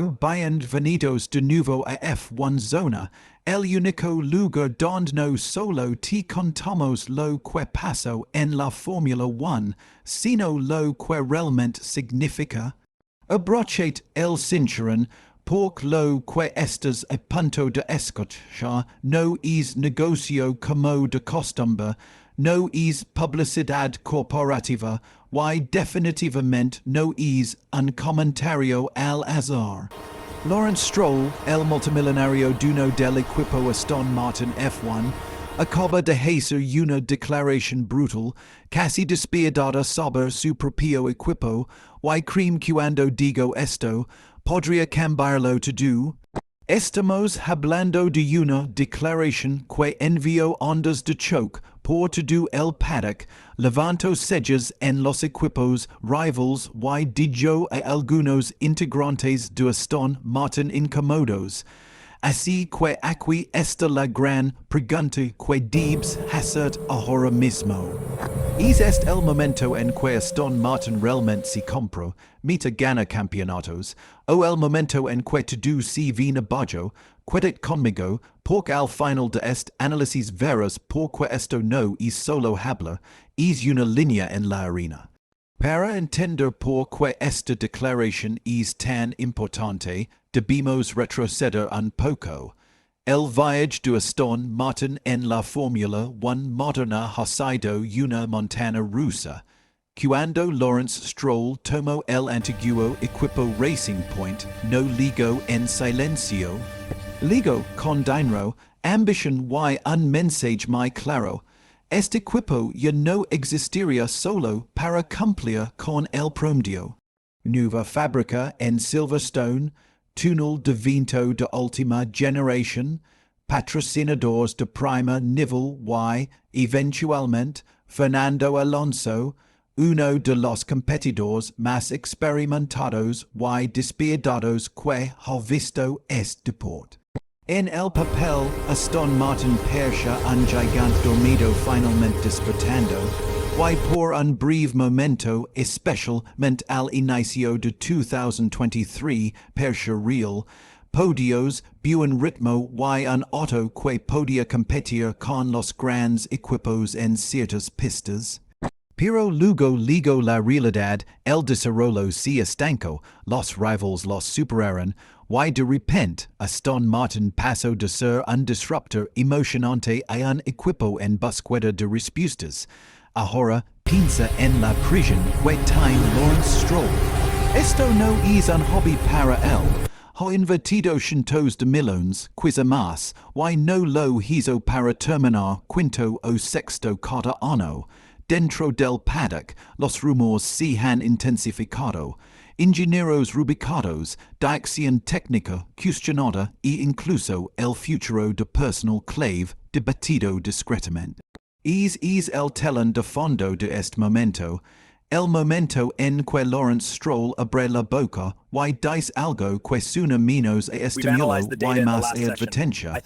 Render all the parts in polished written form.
Bienvenidos de nuevo a F1 Zona, el único lugar donde no solo te contamos lo que pasó en la Fórmula 1, sino lo que realmente significa. Abrochate el cinturón, porque lo que estás a punto de escuchar no es negocio como de costumbre, no es publicidad corporativa, y definitivamente no es un comentario al azar. Lawrence Stroll, el multimillonario dueño del equipo Aston Martin F1, acaba de hacer una declaración brutal, casi despiadada sobre su propio equipo, y creo cuando digo esto, podría cambiarlo todo. Estamos hablando de una declaración que envió ondas de choque por todo el Paddock, levantó sellos en los equipos rivals y dijo a algunos integrantes de Aston Martin incómodos. Así que aquí está la gran pregunta que debes hacer ahora mismo. ¿Es este el momento en que Aston Martin realmente se compró, meta gana campeonatos, o el momento en que todo se viene abajo? Quédate conmigo, porque al final de este análisis verás porque esto no es solo hablar, es una línea en la arena. Para entender por qué esta declaración es tan importante, debemos retroceder un poco. El viaje de Aston Martin en la Fórmula 1 moderna ha sido una montaña rusa. Cuando Lawrence Stroll tomó el antiguo equipo Racing Point, no ligó en silencio. Ligó con dinero, ambition y un mensaje muy claro. Este equipo ya no existiría solo para cumplir con el promedio. Nueva fábrica en Silverstone, túnel de viento de última generación, patrocinadores de primer nivel y, eventualmente, Fernando Alonso, uno de los competidores más experimentados y despiadados que ha visto este deporte. En el papel, Aston Martin persia un gigante dormido finalmente despertando, y por un breve momento, especialmente al inicio de 2023, persia real, podios, buen ritmo y un auto que podía competir con los grandes equipos en ciertas pistas. Pero luego ligó la realidad, el desarrollo se estancó, los rivals los superaron, y de repente Aston Martin pasó de ser un disruptor emocionante a un equipo en búsqueda de respuestas. Ahora piensa en la prisión que tiene Lawrence Stroll. Esto no es un hobby para él. Ha invertido cientos de millones, quizá más, y no lo hizo para terminar quinto o sexto cada año. Dentro del Paddock, los rumores se han intensificado. Ingenieros rubicados, dirección técnica cuestionada e incluso el futuro de personal clave debatido discretamente. Es el telón de fondo de este momento, el momento en que Lawrence Stroll abre la boca y dice algo que suena menos a estímulo y más a advertencia.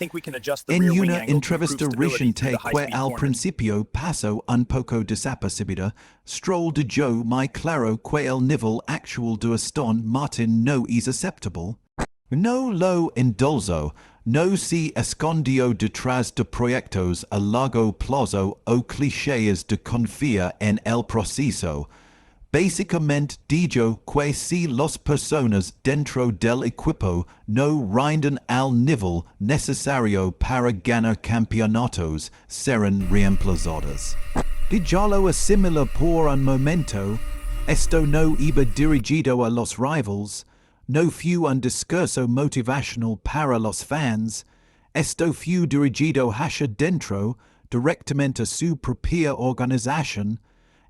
En una entrevista reciente que al principio pasó un poco desapercibida, Stroll dijo muy claro que el nivel actual de Aston Martin no es aceptable. No lo indulgo, no se escondió detrás de proyectos a largo plazo o clichés de confiar en el proceso. Básicamente dijo que si las personas dentro del equipo no rinden al nivel necesario para ganar campeonatos, serán reemplazadas. Dijalo asimila por un momento, esto no iba dirigido a los rivals. No fue un discurso motivational para los fans, esto fue dirigido hacia dentro, directamente a su propia organización,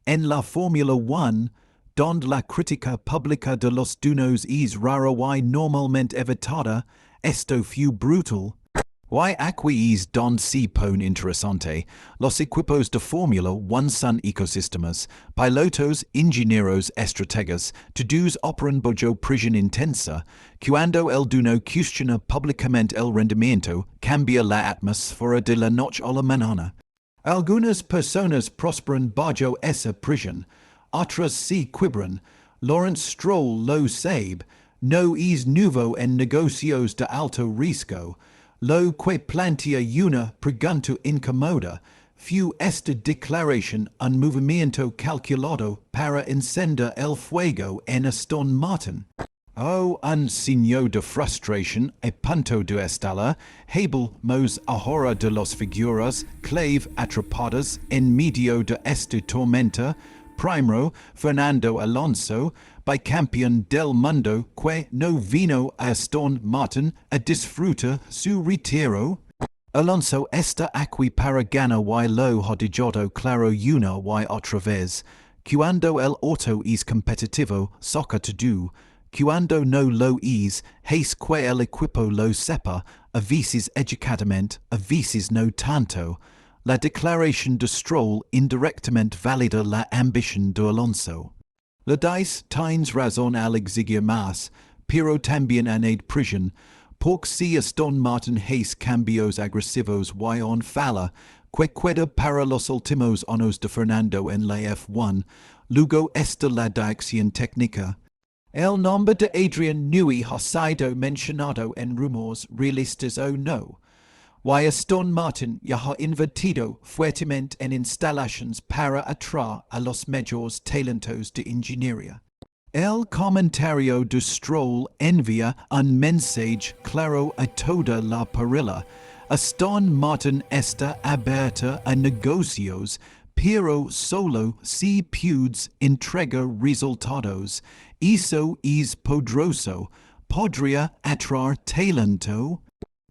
en la Fórmula 1, donde la crítica pública de los dueños es rara y normalmente evitada, esto fue brutal. Y aquí es donde se pone interesante. Los equipos de Fórmula 1 son ecosistemas. Pilotos, ingenieros, estrategas, todos operan bajo presión intensa. Cuando el dueño cuestiona públicamente el rendimiento, cambia la atmósfera de la noche a la mañana. Algunas personas prosperan bajo esa presión, otras se quiebran. Lawrence Stroll lo sabe. no es nuevo en negocios de alto riesgo, lo que plantea una pregunta incómoda. Fue esta declaración un movimiento calculado para encender el fuego en Aston Martin. Oh, un signo de frustración a punto de estallar, hablamos ahora de las figuras clave atrapadas en medio de esta tormenta. Primero, Fernando Alonso, bicampeón del mundo, que no vino a Aston Martin a disfrutar su retiro. Alonso está aquí para ganar y lo ha dejado claro una y otra vez. Cuando el auto es competitivo, saca todo. Cuando no lo es, que el equipo lo sepa, a veces educadamente, a veces no tanto. La declaración de Stroll indirectamente valida la ambición de Alonso. Le dice tienes razón al exigir más, pero también añade prisión, porque si Aston Martin hace cambios agresivos y on falla, que queda para los últimos años de Fernando en la F1, luego está la dirección técnica. El nombre de Adrian Newey ha sido mencionado en rumores realistas o no. Y Aston Martin ya ha invertido fuertemente en instalaciones para atraer a los mejores talentos de ingeniería. El comentario de Stroll envía un mensaje claro a toda la parrilla. Aston Martin está abierta a negocios, pero solo si puede entregar resultados. Eso es poderoso. Podría atraer talento,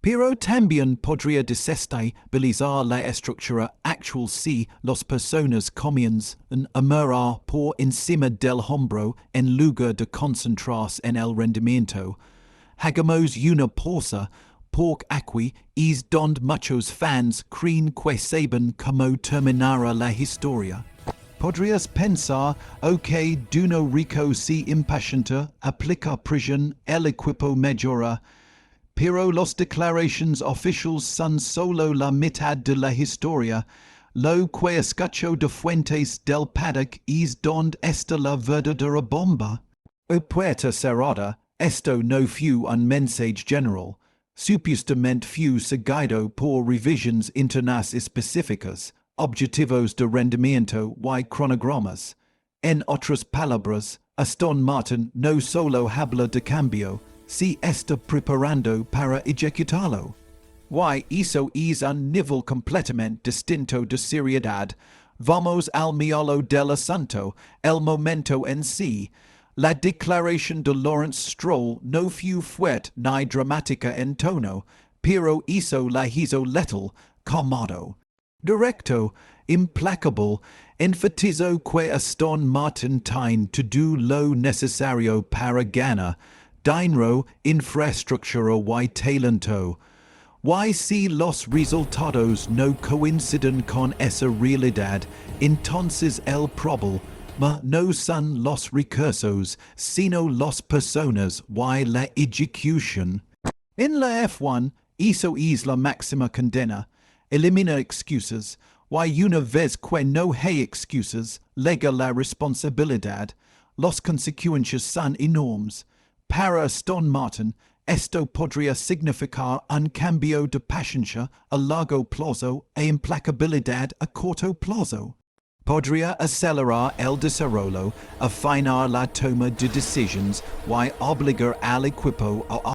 pero también podría desestabilizar la estructura actual si las personas comienzan a mirar por encima del hombro en lugar de concentrarse en el rendimiento. Hagamos una pausa, porque aquí es donde muchos fans creen que saben cómo terminará la historia. Podrías pensar, ok, Duno Rico si impacienta, aplica prisión, el equipo mejora, pero las declaraciones oficiales son solo la mitad de la historia. Lo que escucho de fuentes del Paddock es donde está la verdadera bomba. A puerta cerrada, esto no fue un mensaje general. Supuestamente fue seguido por revisiones internas específicas, objetivos de rendimiento y cronogramas. En otras palabras, Aston Martin no solo habla de cambio, si está preparando para ejecutarlo. Y eso es un nivel completamente distinto de seriedad. Vamos al meollo del asunto, el momento en sí. La declaración de Lawrence Stroll no fue fuerte ni dramática en tono, pero eso la hizo letal, cómodo. Directo, implacable, enfatizó que Aston Martin tiene todo lo necesario para ganar, dinero, infraestructura y talento. Y si los resultados no coinciden con esa realidad, entonces el problema no son los recursos, sino las personas y la ejecución. En la F1, eso es la máxima condena. Elimina excusas, y una vez que no hay excusas, lega la responsabilidad. Las consecuencias son enormes. Para Aston Martin, esto podría significar un cambio de paciencia a largo plazo e implacabilidad a corto plazo. Podría acelerar el desarrollo, afinar la toma de decisiones y obligar al equipo a